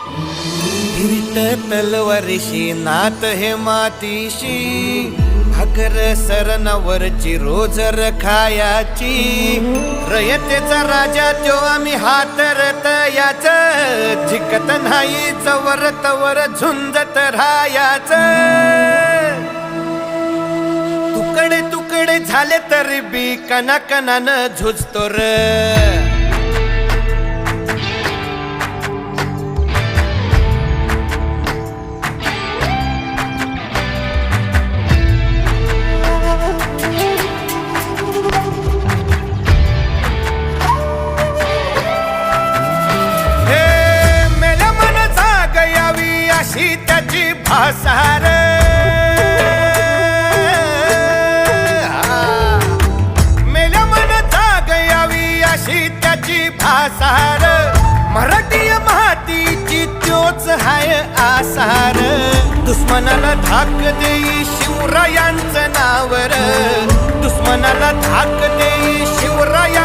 फिरत तलवारीशी नात हे मातीशी भाकर सरणावरची रोज खायाची रयतेचा राजा त्यो आम्ही हातरत याच जिकत नाही जवर तवर झुंजत राहायाच तुकडे तुकडे झाले तरी बी कणाकणानं झुजतो र अशी त्याची भासार मेल्या मन जाग यावी अशी त्याची भासार मराठी मातीची त्योच हाय आसार दुश्मनाला धाक देई शिवरायांचं नावर दुश्मनाला धाक देई शिवराया